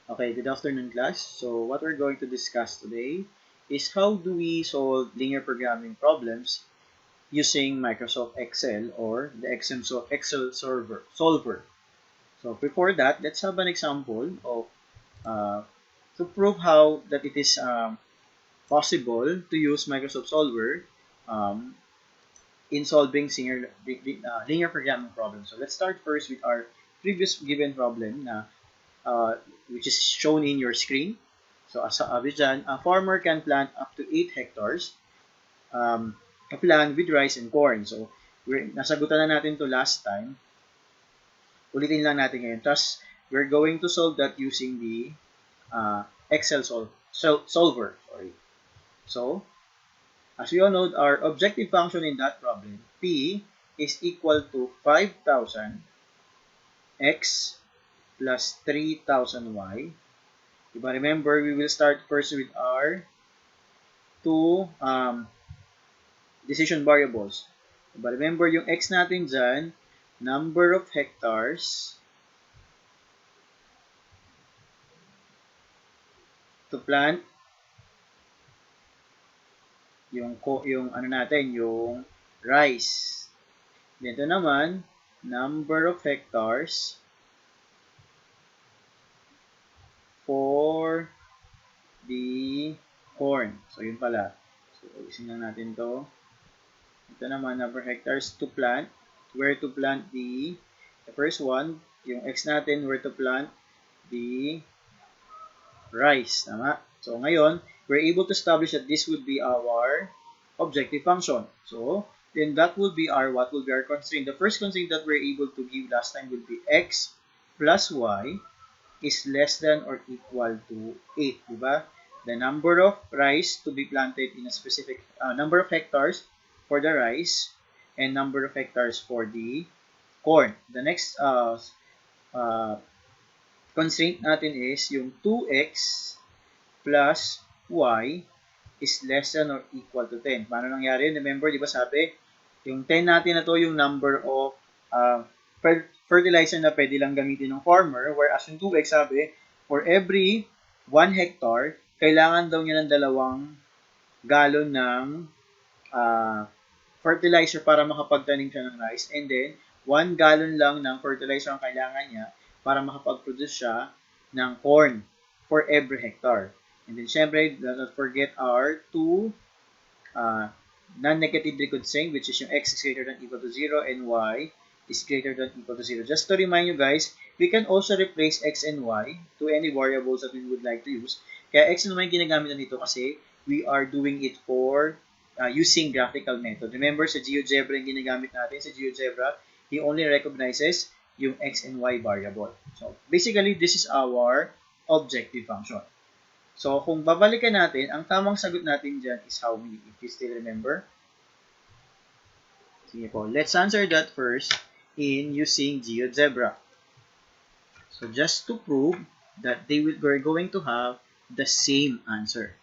Okay, good afternoon class. So what we're going to discuss today is how do we solve linear programming problems using Microsoft Excel or the Excel solver. So before that, let's have an example of to prove how that it is possible to use Microsoft Solver um, in solving linear programming problems. So let's start first with our previous given problem na which is shown in your screen. So as sabi dyan, a farmer can plant up to 8 hectares of land with rice and corn. So nasagutan na natin to last time. Ulitin lang natin ngayon. Tapos we're going to solve that using the Excel solver. Sorry. So as we all know, our objective function in that problem, P is equal to 5,000 x plus 3,000 y. Diba, remember, we will start first with our two decision variables. Diba, remember, yung x natin dyan, number of hectares to plant yung ano natin, yung rice. Dito naman, number of hectares for the corn. So, yun pala. So, isin lang natin to. Ito naman, number of hectares to plant. Where to plant the first one, yung x natin, where to plant the rice. Tama? So, ngayon, we're able to establish that this would be our objective function. So, then that would be what will be our constraint. The first constraint that we're able to give last time would be x plus y is less than or equal to 8. Diba? The number of rice to be planted in a specific number of hectares for the rice and number of hectares for the corn. The next uh, constraint natin is yung 2x plus y is less than or equal to 10. Paano nangyari yun? Remember, di ba sabi, yung 10 natin na to yung number of fertilizer na pwede lang gamitin ng farmer, whereas yung 2x sabi, for every 1 hectare, kailangan daw niya ng 2 galon ng fertilizer para makapagtanim siya ng rice, and then 1 gallon lang ng fertilizer ang kailangan niya para makapag-produce siya ng corn for every hectare. And then, syempre, do not forget our two non-negatively constraint, which is yung x is greater than equal to 0 and y is greater than equal to 0. Just to remind you guys, we can also replace x and y to any variables that we would like to use. Kaya x naman yung ginagamit na dito kasi we are doing it for using graphical method. Remember, sa GeoGebra yung ginagamit natin. Sa GeoGebra, he only recognizes yung x and y variable. So, basically, this is our objective function. So, kung babalikan natin, ang tamang sagot natin dyan is how many, if you still remember. Sige po, let's answer that first in using GeoGebra. So, just to prove that we're going to have the same answer.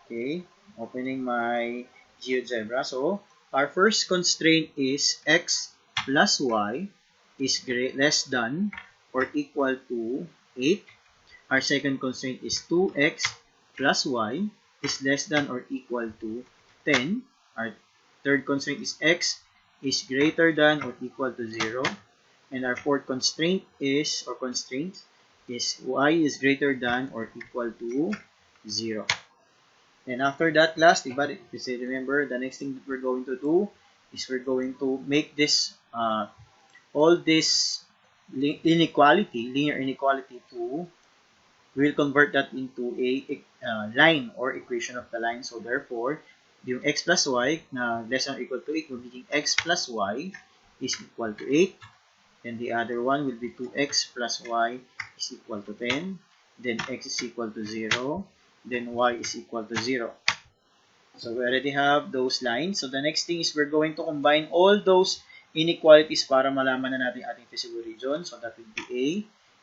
Okay, opening my GeoGebra. So, our first constraint is x plus y is less than or equal to 8. Our second constraint is 2x plus y is less than or equal to 10. Our third constraint is x is greater than or equal to 0. And our fourth constraint is y is greater than or equal to 0. And after that, last, if you say, remember, the next thing that we're going to do is we're going to make this all this linear inequality to, we'll convert that into a line or equation of the line. So therefore, yung x plus y na less than or equal to 8 will be x plus y is equal to 8. And the other one will be 2x plus y is equal to 10. Then x is equal to 0. Then y is equal to 0. So we already have those lines. So the next thing is we're going to combine all those inequalities para malaman na natin ating feasible region. So that would be A,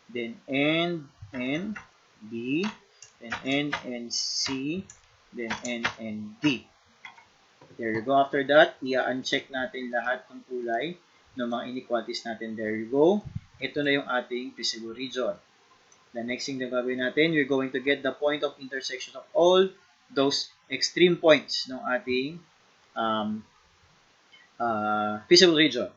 then N, N, B, then N, N, C, then N, N, D. There you go. After that, i-uncheck natin lahat ng kulay ng mga inequalities natin. There you go. Ito na yung ating feasible region. The next thing na gagawin natin, we're going to get the point of intersection of all those extreme points ng ating feasible region.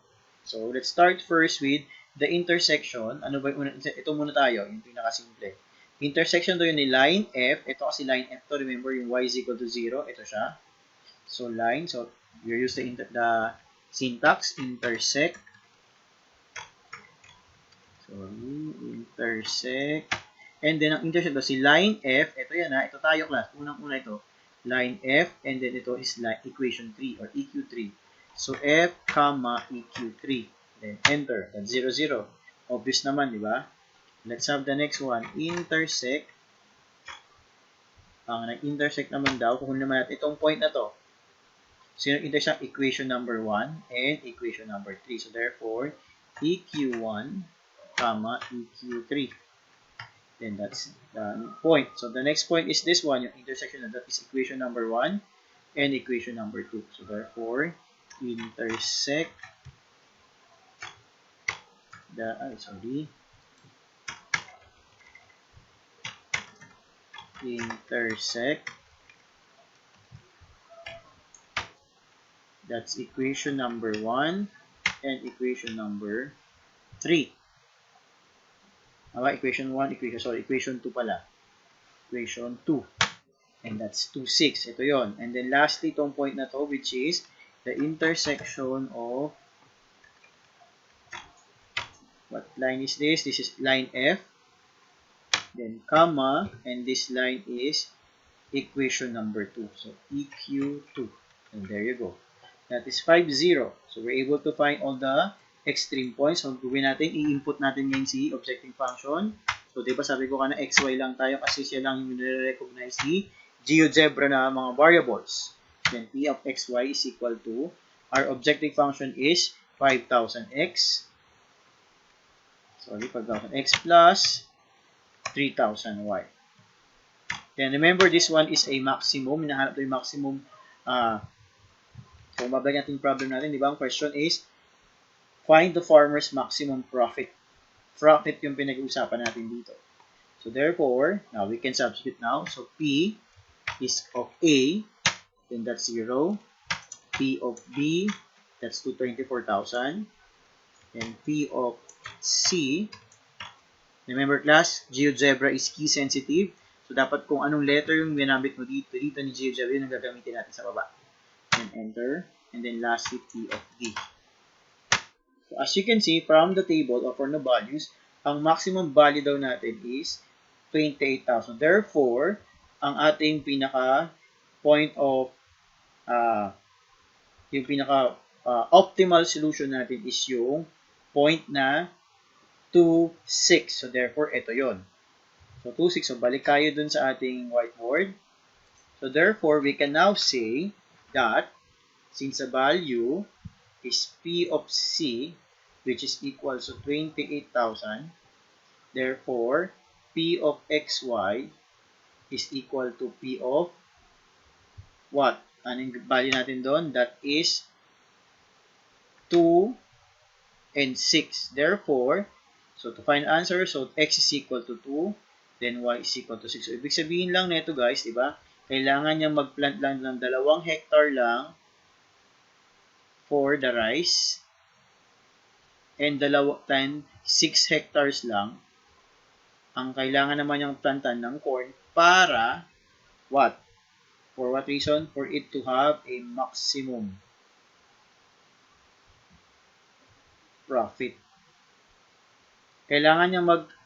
So, let's start first with the intersection. Ano ba yung ito muna tayo, yung pinakasimple. Intersection to yun ni line F. Ito kasi line F to. Remember, yung y is equal to 0. Ito siya. So, line. So, we use the syntax, intersect. Intersect. And then, ang intersect si line F. Ito yan ha. Ito tayo class. Unang-una ito. Line F. And then, ito is line equation 3 or EQ3. So, F, comma, EQ3. Then, enter. That's 0, 0. Obvious naman, di ba? Let's have the next one. Intersect. Ang nag-intersect naman daw, kukunin naman natin itong point na to. So, yung intersect equation number 1 and equation number 3. So, therefore, EQ1, comma, EQ3. Then, that's the point. So, the next point is this one, yung intersection, that is equation number 1 and equation number 2. So, therefore, intersect intersect, that's equation number 1 and equation number 3. Equation 2 pala. Equation 2. And that's 2, 6. Ito yon. And then lastly, itong point na to, which is the intersection of, what line is this? This is line F. Then comma, and this line is equation number 2. So, EQ2. And there you go. That is 5, 0. So, we're able to find all the extreme points. So, gawin natin, i-input natin ngayon si objective function. So, di ba sabi ko na XY lang tayo kasi siya lang yung nire-recognize ni GeoGebra na mga variables. Then, P of XY is equal to, our objective function is 5,000X. Sorry, 5,000X plus 3,000Y. Then, remember, this one is a maximum. Hinahanap ito yung maximum. Kung babalik natin yung problem natin, di ba? Ang question is, find the farmer's maximum profit. Profit yung pinag-uusapan natin dito. So, therefore, now we can substitute now. So, P is of A, then that's 0. P of B, that's 224,000. And P of C, remember class, GeoGebra is key sensitive. So, dapat kung anong letter yung ginamit mo dito ni GeoGebra, yun ang gagamitin natin sa baba. And enter. And then lastly, P of D. So, as you can see, from the table or from the values, ang maximum value daw natin is 28,000. Therefore, ang ating pinaka point of, yung pinaka optimal solution natin is yung point na 2, 6. So, therefore, ito yon. So, 2, 6. So, balik tayo dun sa ating whiteboard. So, therefore, we can now say that since the value is P of C, which is equal to 28,000, therefore, P of XY is equal to P of what? Anong value natin doon? That is 2 and 6. Therefore, so to find answer, so X is equal to 2, then Y is equal to 6. So, ibig sabihin lang nito guys, di ba? Kailangan niya mag-plant lang ng 2 hectare lang for the rice and 6 hectares lang ang kailangan naman yung plantan ng corn para what? For what reason? For it to have a maximum profit. Kailangan niya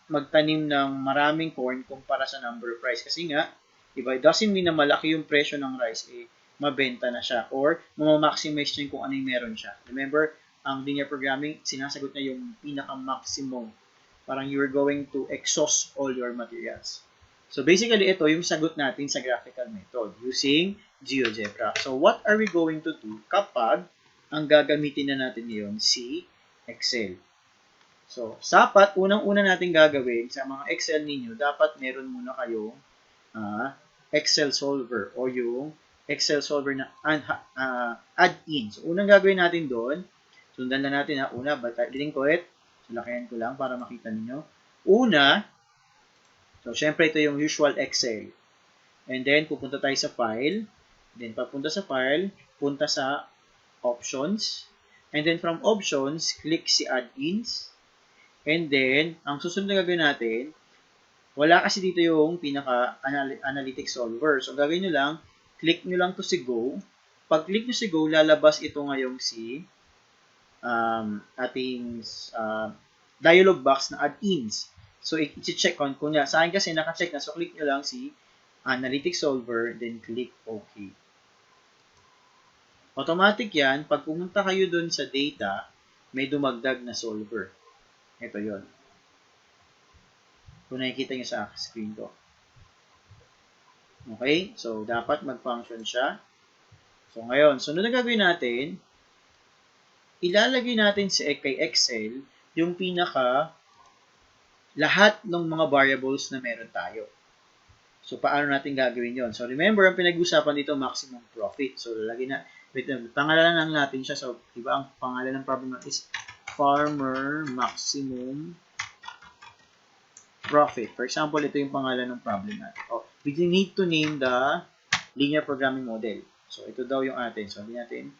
magtanim ng maraming corn kumpara sa number of rice. Kasi nga, diba, it doesn't mean na malaki yung presyo ng rice, mabenta na siya or mamaximize niya kung ano yung meron siya. Remember, ang linear programming, sinasagot niya yung pinaka-maximum. Parang you're going to exhaust all your materials. So, basically, ito yung sagot natin sa graphical method using GeoGebra. So, what are we going to do kapag ang gagamitin na natin ngayon si Excel? So, dapat, unang-una natin gagawin sa mga Excel ninyo, dapat meron muna kayong Excel solver o yung Excel solver na add-in. So, unang gagawin natin doon, so Sundan lang natin ha. Una, bidding ko it. So, lakayan ko lang para makita ninyo. Una, so, syempre ito yung usual Excel. And then, pupunta tayo sa file. Then, papunta sa file, punta sa options. And then, from options, click si add-ins. And then, ang susunod na gagawin natin, wala kasi dito yung pinaka-analytics solver. So, gagawin nyo lang, click nyo lang to si Go. Pag click nyo si Go, lalabas ito ngayong si ating dialog box na add-ins. So, i-check on ko niya. Sa akin kasi naka-check na. So, click nyo lang si Analytics Solver, then click OK. Automatic yan. Pag pumunta kayo dun sa data, may dumagdag na solver. Ito yon. Kung nakikita nyo sa screen ko. Okay? So, dapat mag-function siya. So, ngayon, sunod na gagawin natin, ilalagay natin sa kay Excel yung pinaka lahat ng mga variables na meron tayo. So, paano natin gagawin yon? So, remember, ang pinag-usapan dito, maximum profit. So, lalagay na, pangalanan lang natin siya. So, diba, ang pangalan ng problem is farmer maximum profit. For example, ito yung pangalan ng problem natin. Oh, we need to name the linear programming model. So, ito daw yung atin. So, sabi natin,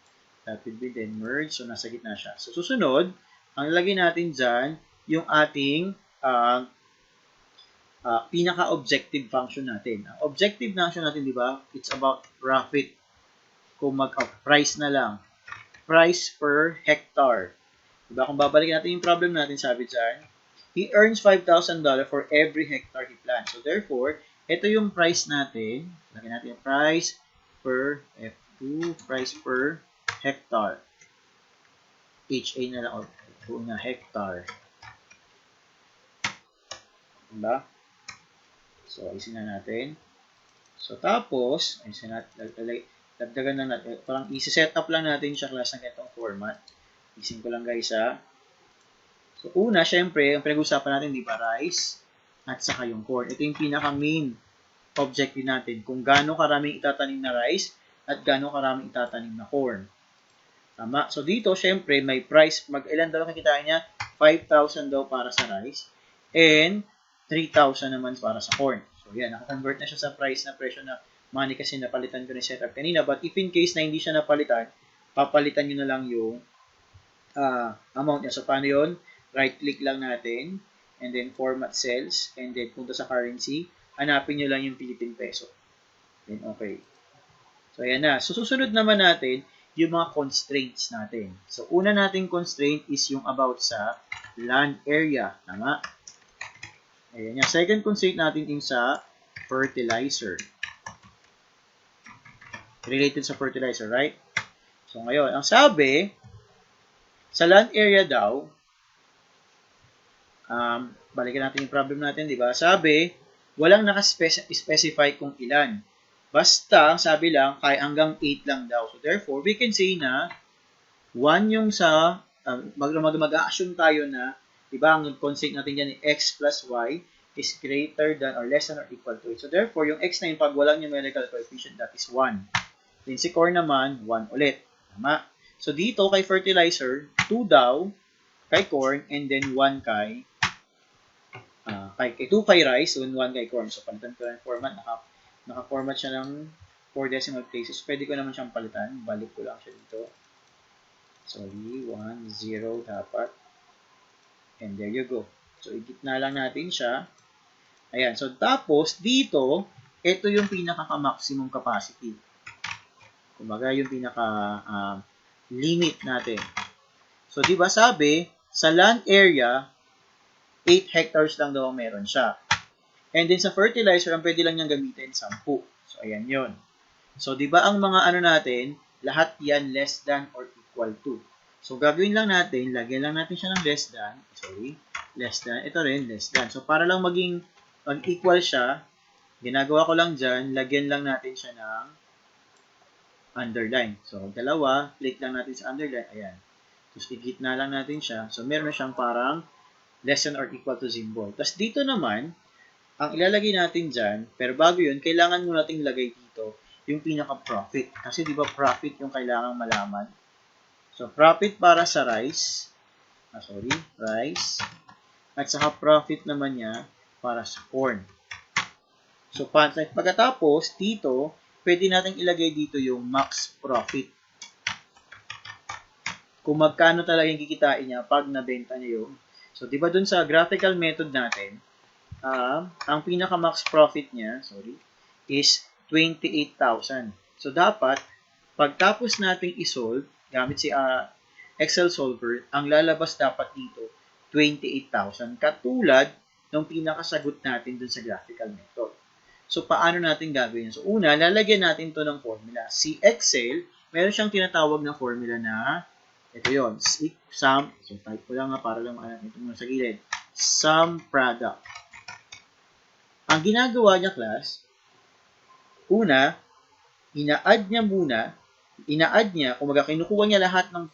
that will be then merge. So, nasa gitna siya. So, susunod, ang lagay natin dyan, yung ating pinaka-objective function natin. Ang objective function natin, di ba? It's about profit. Kung mag-price na lang. Price per hectare. Diba? Kung babalikin natin yung problem natin, sabi dyan, he earns $5,000 for every hectare he plants. So, therefore, ito yung price natin. Lagyan natin yung price per F2, price per hectare. HA na lang. O, na hectare. Diba? So, ayusin na natin. So, tapos, ayusin natin, dagdagan na natin. Parang isi-set up lang natin siya class ng itong format. Isin ko lang guys ha. So, una, syempre, ang pinag-usapan natin, di ba, rice at saka yung corn. Ito yung pinaka-main objective natin. Kung gaano karaming itatanim na rice at gaano karaming itatanim na corn. Tama? So, dito, syempre, may price. Mag-ilan daw kikitain niya? 5,000 daw para sa rice and 3,000 naman para sa corn. So, yan. Naka-convert na siya sa price na presyo na money kasi napalitan ko na setup kanina. But if in case na hindi siya napalitan, papalitan nyo na lang yung amount niya. So, paano yun? Right-click lang natin, and then format cells, and then punta sa currency, hanapin nyo lang yung Philippine peso. Then, okay. So, ayan na. So, susunod naman natin, yung mga constraints natin. So, una nating constraint is yung about sa land area. Tama? Ayan yan. Second constraint natin yung sa fertilizer. Related sa fertilizer, right? So, ngayon, ang sabi, sa land area daw, balikan natin yung problem natin, di ba? Sabi, walang naka-specify kung ilan. Basta, sabi lang, kaya hanggang 8 lang daw. So, therefore, we can say na 1 yung sa, mag-assume tayo na, di ba, ang constraint natin dyan, x plus y is greater than or less than or equal to 8. So, therefore, yung x na yun, pag walang numerical coefficient, that is 1. Then, si corn naman, 1 ulit. Tama? So, dito, kay fertilizer, 2 daw, kay corn, and then 1 kay 2 kay rice, 1 kay corn. So, palitan ko lang yung format. Naka-format siya ng 4 decimal places. Pwede ko naman siyang palitan. Balik ko lang siya dito. Sorry, 1, 0 dapat. And there you go. So, igitna lang natin siya. Ayan. So, tapos, dito, ito yung pinaka-maximum capacity. Kumbaga, yung pinaka-limit natin. So, di ba sabi, sa land area, 8 hectares lang daw ang meron siya. And then sa fertilizer, ang pwede lang niyang gamitin, 10. So, ayan yun. So, di ba ang mga ano natin, lahat yan less than or equal to. So, gagawin lang natin, lagyan lang natin siya ng less than. Ito rin, less than. So, para lang maging mag-equal siya, ginagawa ko lang dyan, lagyan lang natin siya ng underline. So, dalawa, click lang natin sa underline. Ayan. Tapos, igitna lang natin siya. So, meron na siyang parang less than or equal to symbol. Tapos dito naman, ang ilalagay natin dyan, pero bago yun, kailangan mo nating lagay dito yung pinaka-profit. Kasi di ba profit yung kailangan malaman? So, profit para sa rice, rice, at saka profit naman niya para sa corn. So, pagkatapos, dito, pwede natin ilagay dito yung max profit. Kung magkano talaga yung kikitain niya pag nabenta niya yung. So, di ba dun sa graphical method natin, ang pinaka-max profit niya, is 28,000. So, dapat, pagtapos nating isolve, gamit si Excel solver, ang lalabas dapat dito, 28,000. Katulad ng pinakasagot natin dun sa graphical method. So, paano natin gagawin? So, una, lalagyan natin to ng formula. Si Excel, meron siyang tinatawag na formula na, ito yun, sum, so type ko lang para lang ito muna sa gilid, sum product. Ang ginagawa niya, class, una, ina-add niya, kumbaga kinukuha niya lahat ng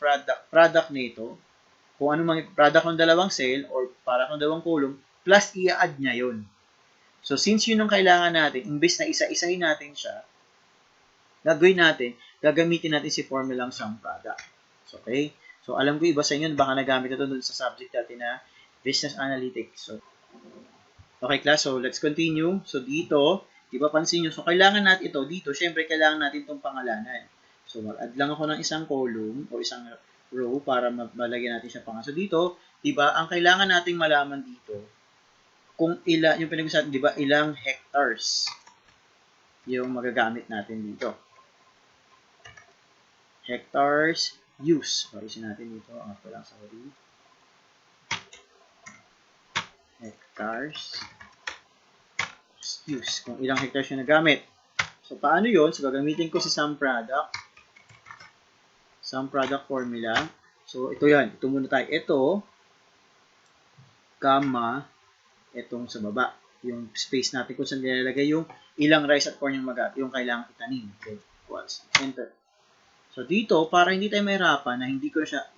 product nito, kung ano mang product ng dalawang cell or para ng dalawang column, plus i-add niya yun. So, since yun ang kailangan natin, imbes na isa-isahin natin siya, gagamitin natin si formulang sum product. So, okay? So, alam ko iba sa inyo, baka nagamit ito dun sa subject natin na business analytics. So, okay, class. So, let's continue. So, dito, di ba pansin nyo? So, kailangan natin ito. Dito, syempre, kailangan natin itong pangalanan. So, mag-add lang ako ng isang column o isang row para malagyan natin siya pangalan. So, dito, di ba, ang kailangan nating malaman dito, kung yung pinag-usapan, di ba, ilang hectares yung magagamit natin dito. Hectares use. So, isin natin dito. Hectares use. Kung ilang hectares yung nagamit. So, paano yun? So, gagamitin ko si sum product. Sum product formula. So, ito yan. Ito muna tayo. Ito, comma, itong sa baba. Yung space natin kung saan nilalagay yung ilang rice at corn yung kailangan itanim. Okay. Equals. Enter. So, dito, para hindi tayo mahirapan na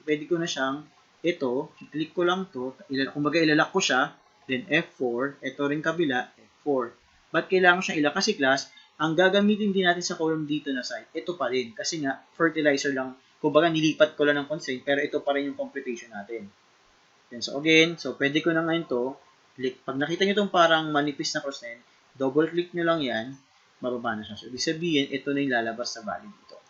pwede ko na siyang, ito, i-click ko lang to, kumbaga ilalak ko siya, then F4, ito rin kabila, F4. Ba't kailangan siyang ilak? Kasi class, ang gagamitin din natin sa column dito na side, ito pa rin. Kasi nga, fertilizer lang, kumbaga nilipat ko lang ng constraint, pero ito pa rin yung computation natin. Then, so again, pwede ko na ngayon to, click. Pag nakita nyo itong parang manipis na cross na yun, double click nyo lang yan, mababa na siya. So, ibig sabihin, ito na yung lalabas sa value dito.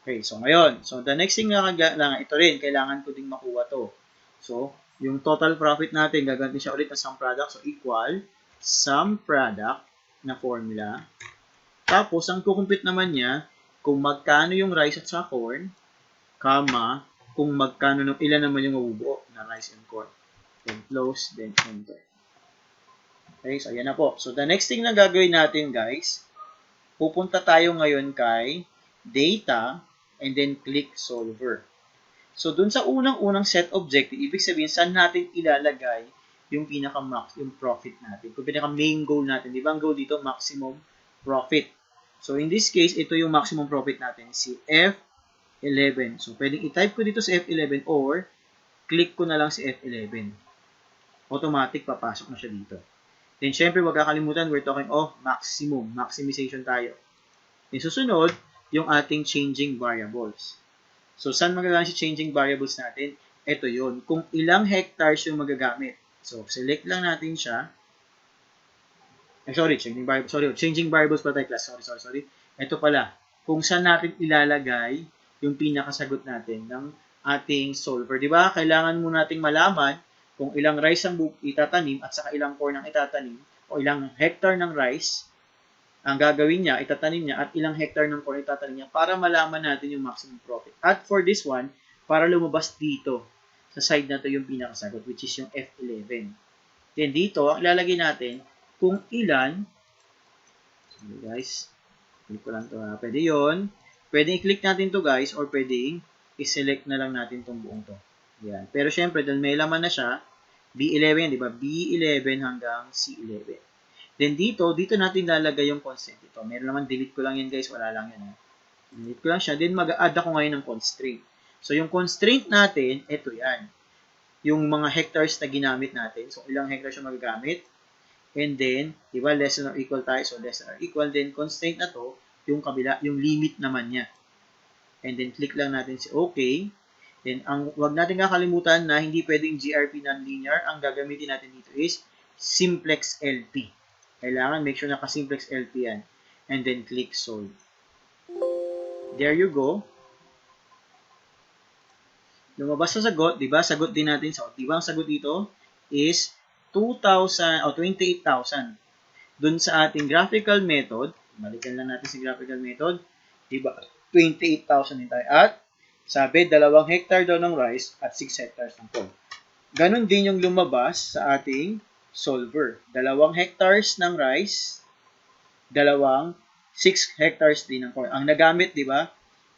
Okay, so ngayon, the next thing na kailangan, ito rin, kailangan ko ding makuha to. So, yung total profit natin, gagamitin siya ulit na sum product. So, equal sum product na formula. Tapos, ang kukumpit naman niya, kung magkano yung rice at sa corn, comma, kung magkano, ilan naman yung mabubuo na rice and corn. Then, close, then enter. Okay, so ayan na po. So, the next thing na gagawin natin, guys, pupunta tayo ngayon kay data, and then click solver. So, dun sa unang-unang set objective, ibig sabihin, saan natin ilalagay yung pinaka-max, yung profit natin. Kung pinaka-main goal natin. Di ba ang goal dito? Maximum profit. So, in this case, ito yung maximum profit natin, si F11. So, pwedeng i-type ko dito sa F11 or click ko na lang si F11. Automatic, papasok na siya dito. Then, syempre, wag kakalimutan, we're talking of maximum. Maximization tayo. Then, susunod, yung ating changing variables. So, saan magagamit si changing variables natin? Ito yun. Kung ilang hectares yung magagamit. So, select lang natin siya. Changing variables pa tayo, class. Sorry. Ito pala. Kung saan natin ilalagay yung pinakasagot natin ng ating solver. Diba? Kailangan mo nating malaman kung ilang rice ang itatanim at saka ilang corn ang itatanim o ilang hectare ng rice ang gagawin niya, itatanim niya, at ilang hectare ng corn itatanim niya para malaman natin yung maximum profit. At for this one, para lumabas dito, sa side na to yung pinakasagot, which is yung F11. Then dito, ang ilalagay natin, kung ilan, so guys, click ko lang to ha, pwede yun, pwede i-click natin to guys, or pwede i-select na lang natin tong buong to. Yan. Pero syempre, dahil may laman na siya, B11, di ba? B11 hanggang C11. Then dito natin lalagay yung constant ito. Meron naman, delete ko lang yan guys, wala lang yan. Delete ko lang siya. Then mag-add ako ngayon ng constraint. So yung constraint natin, ito yan. Yung mga hectares na ginamit natin. So ilang hectares yung magagamit. And then, di ba, less than or equal tayo. So less than or equal. Then constraint na to, yung kabila, yung limit naman niya. And then click lang natin si OK. Then, wag natin kakalimutan na hindi pwedeng GRP nonlinear. Ang gagamitin natin dito is simplex LP. Kailangan make sure naka-simplex LP yan. And then, click solve. There you go. Lumabas sa sagot, di ba? Sagot din natin. So, di ba ang sagot dito is 2,000 o 28,000. Dun sa ating graphical method, balikan lang natin si graphical method, di ba? 28,000 din tayo. At sabi, 2 hectare daw ng rice at 6 hectares ng corn. Ganon din yung lumabas sa ating solver. 2 hectares ng rice, 6 hectares din ng corn. Ang nagamit, di ba?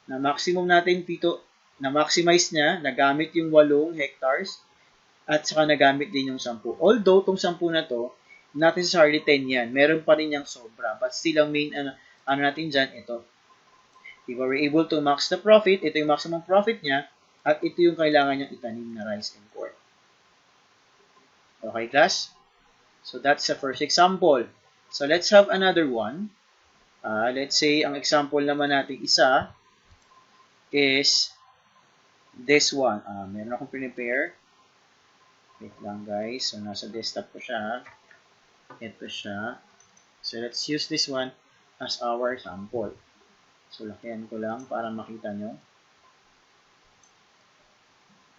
Na maximum natin dito, na maximize niya, nagamit yung 8 hectares at saka nagamit din yung 10. Although, itong 10 na to, not necessarily 10 yan. Meron pa rin yung sobra. But still, ang main, ano natin dyan, ito. Diba, we're able to max the profit. Ito yung maximum profit niya. At ito yung kailangan niyang itanim na rice and corn. Okay, class? So, that's the first example. So, let's have another one. Let's say, ang example naman natin isa is this one. Meron akong prepare. Wait lang, guys. So, nasa desktop ko siya. Ito siya. So, let's use this one as our sample. So, lakihan ko lang para makita nyo.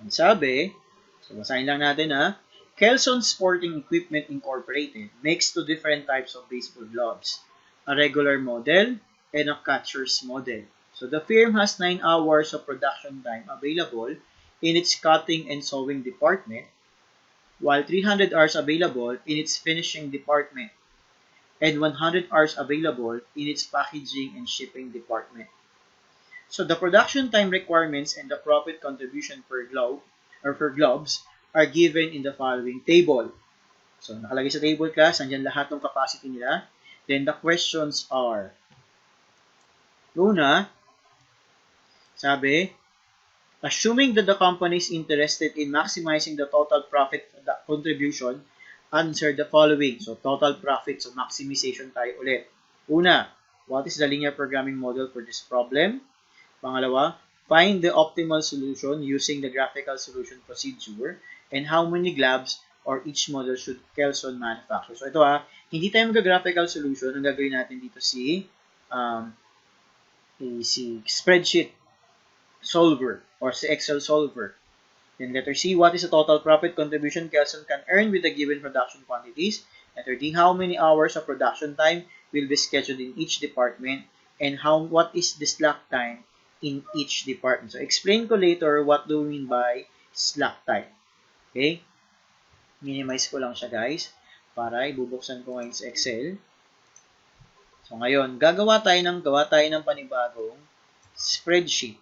Ang sabi, so basahin lang natin Kelson Sporting Equipment Incorporated makes 2 different types of baseball gloves. A regular model and a catcher's model. So, the firm has 9 hours of production time available in its cutting and sewing department, while 300 hours available in its finishing department, and 100 hours available in its packaging and shipping department. So the production time requirements and the profit contribution per glove or per gloves are given in the following table. So nakalagay sa table, class, nandiyan lahat ng capacity nila. Then the questions are, una, sabi, assuming that the company is interested in maximizing the total profit contribution, answer the following. So, total profit. So, maximization tayo ulit. Una, what is the linear programming model for this problem? Pangalawa, find the optimal solution using the graphical solution procedure and how many globs or each model should Kelson manufacture. So, ito hindi tayo mag-graphical solution. Ang gagawin natin dito si spreadsheet solver or si Excel solver. Then letter C, what is the total profit contribution Kelson can earn with the given production quantities? Letter D, how many hours of production time will be scheduled in each department? And what is the slack time in each department? So, explain ko later what do we mean by slack time. Okay? Minimize ko lang siya, guys, para ibubuksan ko ngayon sa Excel. So, ngayon, gawa tayo ng panibagong spreadsheet.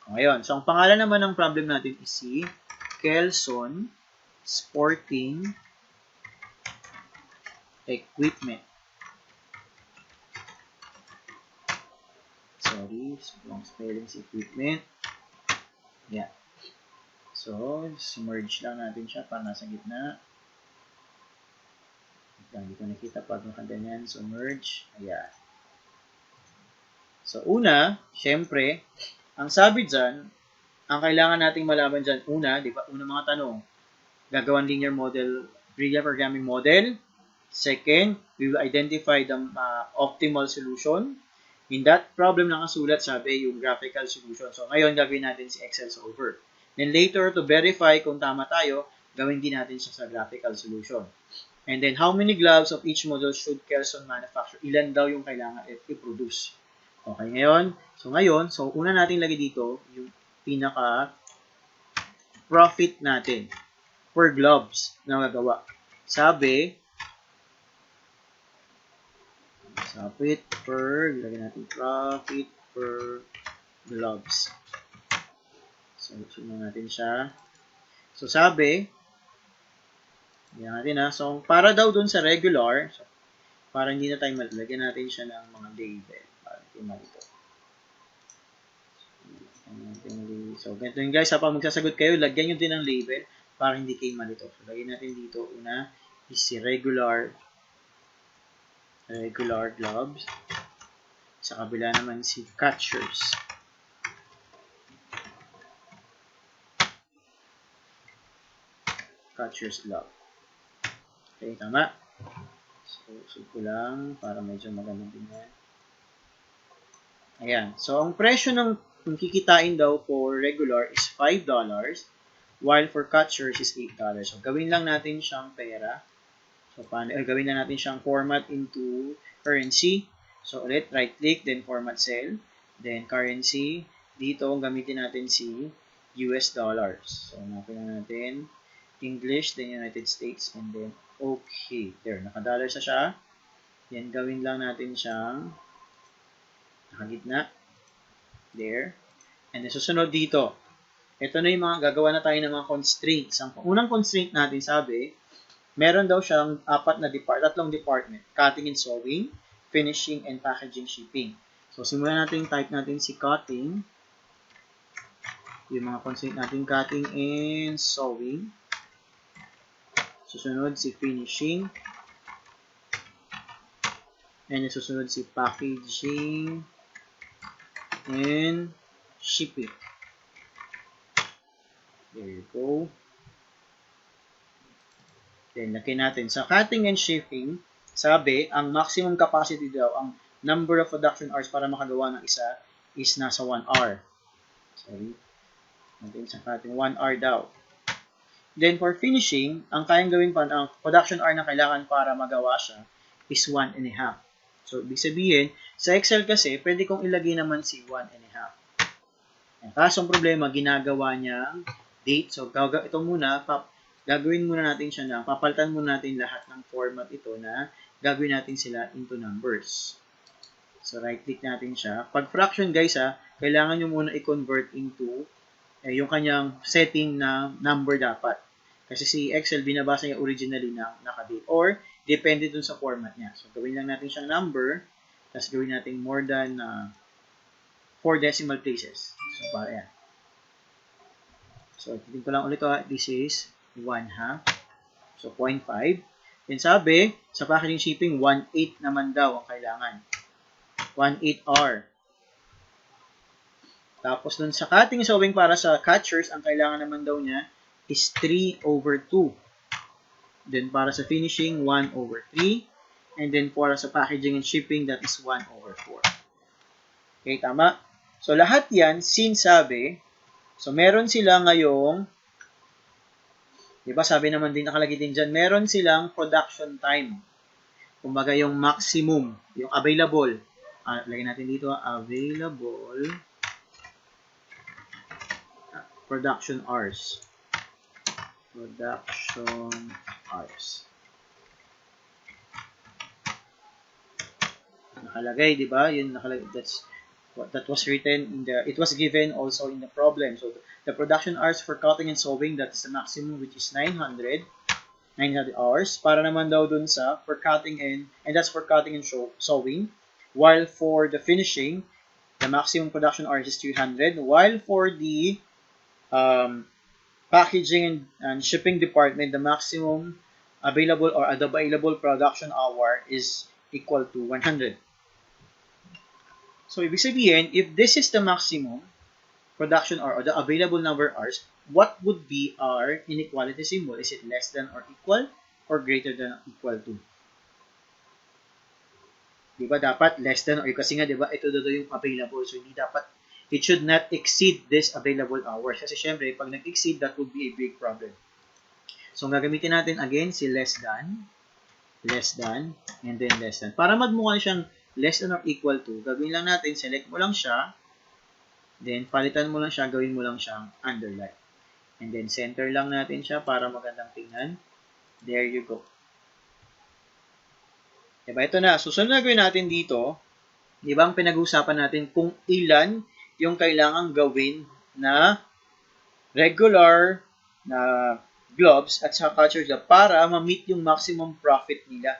Ngayon, so ang pangalan naman ng problem natin is si Kelson Sporting Equipment. Sorry, wrong spelling si equipment. Yeah. So, merge lang natin siya para nasa gitna. Hindi ko nakita pag nakaganyan. So, merge. Ayan. So, una, syempre, ang sabi dyan, ang kailangan nating malaman dyan, una, di ba, una mga tanong, gagawan linear programming model. Second, we will identify the optimal solution. In that problem nakasulat, sabi, yung graphical solution. So, ngayon, gagawin natin si Excel solver. Then later, to verify kung tama tayo, gawin din natin siya sa graphical solution. And then, how many gloves of each model should Kelson manufacture? Ilan daw yung kailangan i-produce? Okay, ngayon, so una natin lagay dito yung pinaka profit natin per gloves na magawa. Sabi, lagyan natin profit per gloves. So, sunod natin siya. So, sabi, lagyan natin so, para daw dun sa regular, so, para hindi na tayo lagyan natin siya ng mga label. Malito. So, ganito yun, guys. Pag magsasagot kayo, lagyan nyo din ng label para hindi kayo malito. So, lagyan natin dito. Una is si regular gloves. Sa kabila naman si catchers. catcher's glove. Okay, tama? So, usog ko lang para medyo magandang tingnan. Ayan. So, ang presyo ng kikitain daw for regular is $5, while for catchers is $8. So, gawin lang natin siyang pera. So, gawin na natin siyang format into currency. So, ulit, right-click, then format cell, then currency. Dito, gamitin natin si US dollars. So, hanapin na natin English, then United States, and then okay. There, naka-dollars na siya. Yan, gawin lang natin siyang nakagitna. There. And then, susunod dito. Ito na yung mga gagawa na tayo ng mga constraints. Ang unang constraint natin, sabi, meron daw siyang tatlong department. Cutting and sewing, finishing, and packaging shipping. So, simulan natin, type natin si cutting. Yung mga constraint natin, cutting and sewing. Susunod si finishing. And susunod si packaging and shipping. There you go. Then, lagyan natin. Sa cutting and shipping, sabi, ang maximum capacity daw, ang number of production hours para makagawa ng isa is nasa 1 hour. Sorry. Natin sa cutting, 1 hour daw. Then, for finishing, ang kayang gawin pa, ang production hour na kailangan para magawa siya is 1.5. So, ibig sabihin, sa Excel kasi, pwede kong ilagay naman si 1.5. Kaso ang problema, ginagawa niyang date. So, ito muna, gagawin muna natin siya na, papalitan muna natin lahat ng format ito na gagawin natin sila into numbers. So, right-click natin siya. Pag fraction, guys, kailangan nyo muna i-convert into yung kanyang setting na number dapat. Kasi si Excel, binabasa niya originally na naka-date. Or, depende dun sa format niya. So, gawin lang natin siyang number. Tapos, gawin natin more than 4 decimal places. So, para yan. So, titignan ko lang ulit. This is 1/2. So, 0.5. Then, sabi, sa packaging shipping, 1/8 naman daw ang kailangan. 1/8 hour. Tapos, dun sa cutting sewing para sa catchers, ang kailangan naman daw niya is 3/2. Then, para sa finishing, 1/3. And then, para sa packaging and shipping, that is 1/4. Okay, tama? So, lahat yan, since sabi, so, meron sila ngayong, diba, sabi naman din, nakalagay din dyan, meron silang production time. Kumbaga, yung maximum, yung available. Lagyan natin dito, available production hours. Production hours. Nakalagay, di ba? Yun nakalagay. That was written in it was given also in the problem. So, the production hours for cutting and sewing, that's the maximum, which is 900 hours. Para naman daw dun sa, for cutting and that's for cutting and sewing. While for the finishing, the maximum production hours is 300. While for the packaging and shipping department, the maximum available or the available production hour is equal to 100. So, ibig sabihin, if this is the maximum production hour or the available number of hours, what would be our inequality symbol? Is it less than or equal or greater than or equal to? Diba dapat less than or equal? Kasi nga, diba, ito daw yung available. So, hindi dapat, it should not exceed this available hours. Kasi syempre, pag nag-exceed, that would be a big problem. So, gagamitin natin again si less than, and then less than. Para magmukha siyang less than or equal to, gagawin lang natin, select mo lang siya, then palitan mo lang siya, gawin mo lang siyang underline. And then center lang natin siya para magandang tingnan. There you go. Diba, ito na. Susunod na gawin natin dito, diba ang pinag-uusapan natin kung ilan yung kailangang gawin na regular na gloves at saka catcher glove para ma-meet yung maximum profit nila.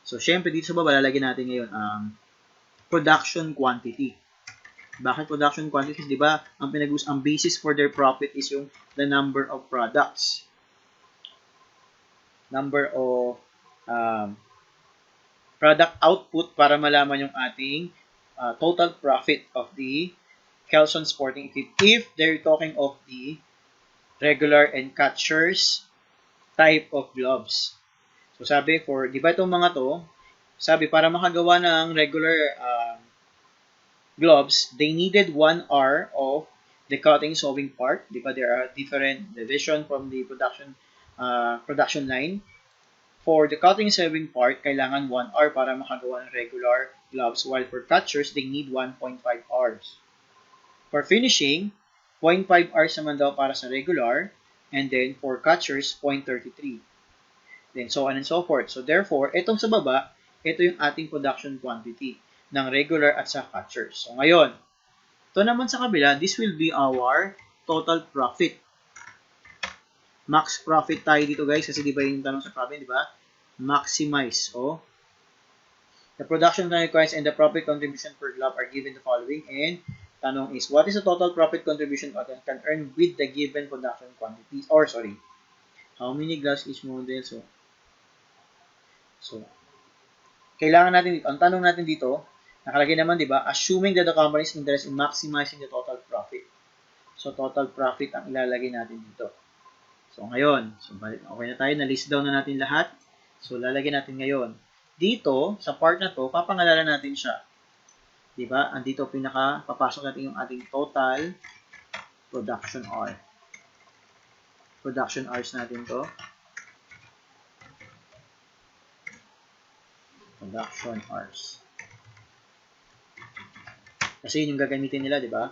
So, syempre, dito sa baba, lalagyan natin ngayon ang production quantity. Bakit production quantity? Di ba, ang basis for their profit is yung the number of products. Number of product output para malaman yung ating total profit of the Kelson Sporting Equipment if they're talking of the regular and catchers type of gloves. So sabi, di ba itong mga to, sabi, para makagawa ng regular gloves, they needed 1 hour of the cutting sewing part. Di ba there are different division from the production line. For the cutting sewing part, kailangan 1 hour para makagawa ng regular gloves, while for catchers, they need 1.5 hours. For finishing, 0.5 hours naman daw para sa regular, and then for catchers, 0.33. Then so on and so forth. So therefore, itong sa baba, ito yung ating production quantity ng regular at sa catchers. So ngayon, ito naman sa kabila, this will be our total profit. Max profit tayo dito guys, kasi di ba yung tanong sa problem, di ba? Maximize. So, the production requirements and the profit contribution per glove are given the following. And tanong is, what is the total profit contribution can earn with the given production quantities? Or sorry, how many gloves each model? So, kailangan natin dito, ang tanong natin dito, nakalagay naman, di ba? Assuming that the company is interested in maximizing the total profit. So, total profit ang ilalagay natin dito. So, ngayon, okay na tayo, na-list down na natin lahat. So, lalagyan natin ngayon. Dito, sa part na to, papangalanan natin siya. Diba? Andito, papasok natin yung ating total production hour. Production hours natin to. Production hours. Kasi yun yung gagamitin nila, diba?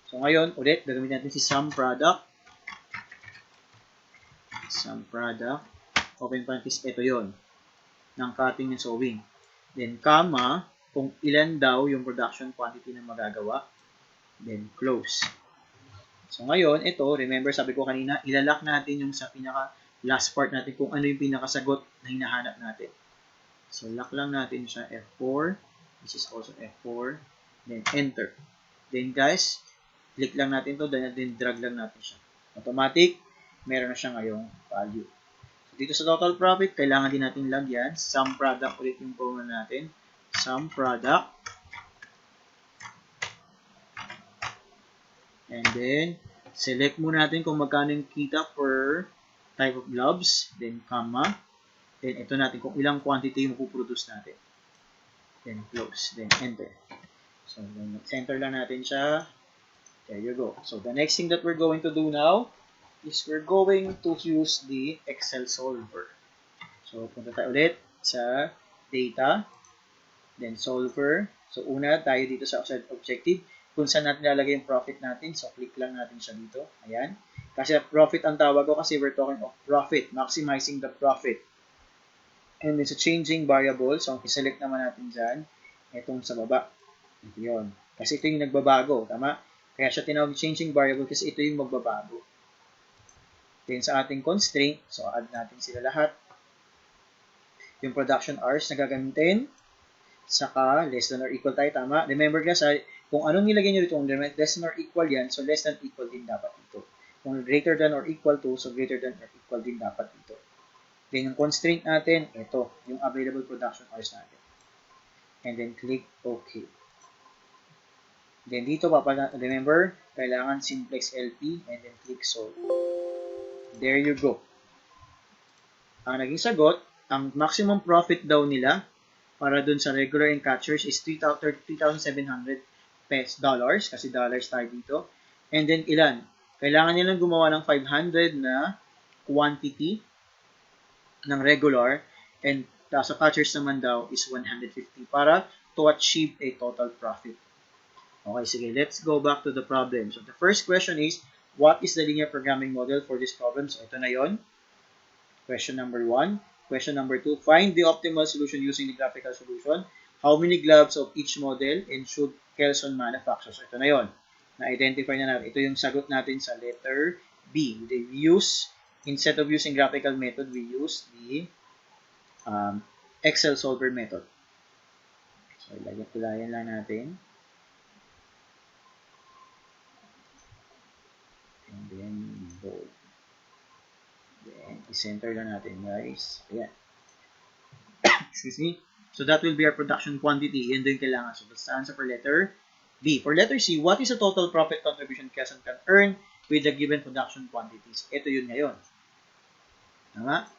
So, ngayon, ulit, gagamitin natin si sum product. Sum product, open parenthesis, ito yon ng cutting and sewing. Then, comma, kung ilan daw yung production quantity na magagawa. Then, close. So, ngayon, ito, remember, sabi ko kanina, ilalak natin yung sa pinaka last part natin kung ano yung pinakasagot na hinahanap natin. So, lock lang natin siya, F4. This is also F4. Then, enter. Then, guys, click lang natin to, then drag lang natin siya. Automatic, meron na siya ngayong value. So, dito sa total profit, kailangan din natin lagyan sum product ulit yung formula natin. Sum product. And then, select muna natin kung magkano yung kita per type of gloves. Then, comma. Then, ito natin kung ilang quantity yung puproduce natin. Then, close. Then, enter. So, then, center lang natin siya. There you go. So, the next thing that we're going to do now is we're going to use the Excel solver. So, punta tayo ulit sa data, then solver. So, una tayo dito sa objective, kung saan natin lalagay yung profit natin. So, click lang natin siya dito. Ayan. Kasi profit ang tawag ko kasi we're talking of profit, maximizing the profit. And then sa changing variable, so, ang select naman natin dyan, itong sa baba. Ito yun. Kasi ito yung nagbabago, tama? Kaya siya tinawag changing variable kasi ito yung magbabago. Then sa ating constraint, so add natin sila lahat. Yung production hours na gagamitin, saka less than or equal tayo, tama? Remember guys, kung anong nilagay nyo dito, kung less than or equal yan, so less than equal din dapat dito. Kung greater than or equal to, so greater than or equal din dapat dito. Then yung constraint natin, ito, yung available production hours natin. And then click OK. Then dito, remember, kailangan simplex LP and then click solve. There you go. Ang naging sagot, ang maximum profit daw nila para dun sa regular and catchers is $3,700 kasi dollars tayo dito. And then ilan? Kailangan nilang gumawa ng 500 na quantity ng regular and sa catchers naman daw is 150 para to achieve a total profit. Okay, sige, let's go back to the problem. So the first question is, what is the linear programming model for this problem? So, ito na yon. Question number 1. Question number 2. Find the optimal solution using the graphical solution. How many gloves of each model and should Kelson manufacture? So, ito na yon. Na-identify na natin. Ito yung sagot natin sa letter B. Instead of using graphical method, we use the Excel solver method. So, ilagyan lang natin. And then, bold. Then, i-center lang natin, guys. Ayan. Excuse me. So, that will be our production quantity. Yan din kailangan. So, that's the answer for letter B. For letter C, what is the total profit contribution Quezon can earn with the given production quantities? Ito yun ngayon. Tama?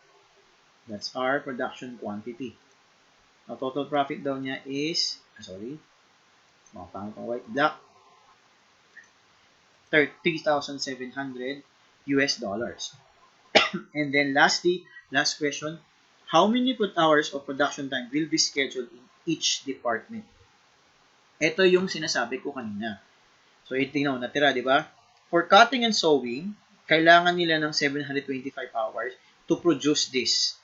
That's our production quantity. Now, total profit daw niya is, mga pangit ang white, black, 3,700 US dollars. And then lastly, last question, how many hours of production time will be scheduled in each department? Ito yung sinasabi ko kanina. So, tingnan mo, natira, di ba? For cutting and sewing, kailangan nila ng 725 hours to produce this.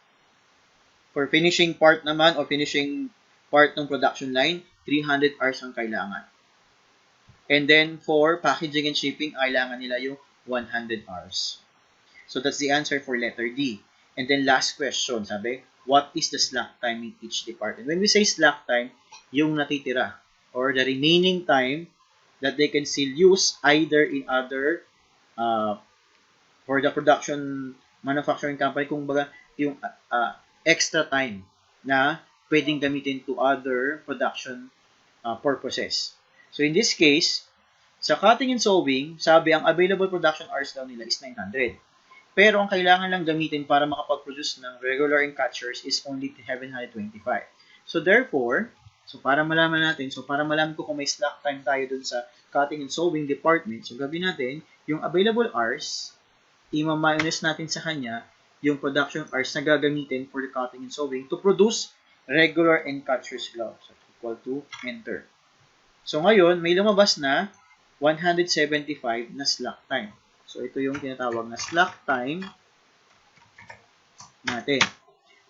For finishing part naman, o finishing part ng production line, 300 hours ang kailangan. And then, for packaging and shipping, kailangan nila yung 100 hours. So, that's the answer for letter D. And then, last question, sabi, what is the slack time in each department? When we say slack time, yung natitira, or the remaining time that they can still use either in other, for the production manufacturing company, kung baga, yung extra time na pwedeng gamitin to other production purposes. So, in this case, sa cutting and sewing, sabi ang available production hours daw nila is 900. Pero ang kailangan lang gamitin para makapag-produce ng regular and catchers is only 725. So, therefore, para malaman ko kung may slack time tayo dun sa cutting and sewing department, so gawin natin, yung available hours, i-minus natin sa kanya yung production hours na gagamitin for the cutting and sewing to produce regular and catcher's gloves. So, equal to enter. So, ngayon, may lumabas na 175 na slack time. So, ito yung tinatawag na slack time natin.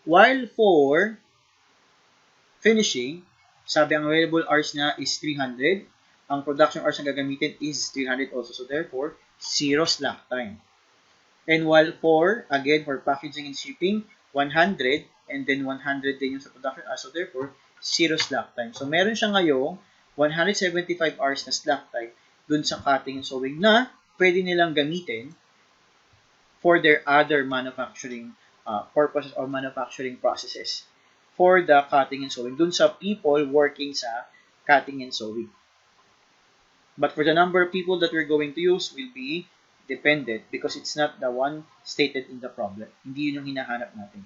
While for finishing, sabi ang available hours na is 300. Ang production hours na gagamitin is 300 also. So, therefore, 0 slack time. And while for, again, for packaging and shipping, 100. And then, 100 din yung sa production hours. So, therefore, 0 slack time. So, meron siya ngayong 175 hours na slack time dun sa cutting and sewing na pwede nilang gamitin for their other manufacturing purposes or manufacturing processes for the cutting and sewing dun sa people working sa cutting and sewing. But for the number of people that we're going to use will be dependent because it's not the one stated in the problem. Hindi yun yung hinahanap natin.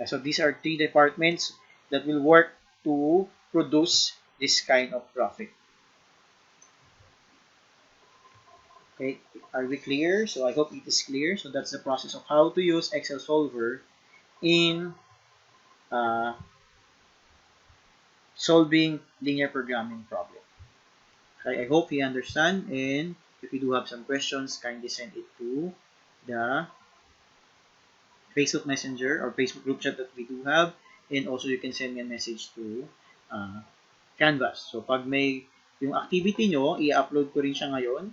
So these are 3 departments that will work to produce this kind of profit. Okay, are we clear? So I hope it is clear. So that's the process of how to use Excel Solver in solving linear programming problem. Okay, I hope you understand, and if you do have some questions, kindly send it to the Facebook Messenger or Facebook group chat that we do have, and also you can send me a message to Canvas. So, pag may yung activity nyo, i-upload ko rin siya ngayon,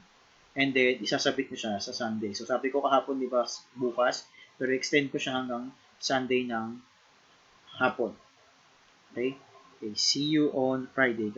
and then isasabit nyo siya sa Sunday. So, sabi ko kahapon, di ba, bukas, pero extend ko siya hanggang Sunday ng hapon. Okay? See you on Friday, guys.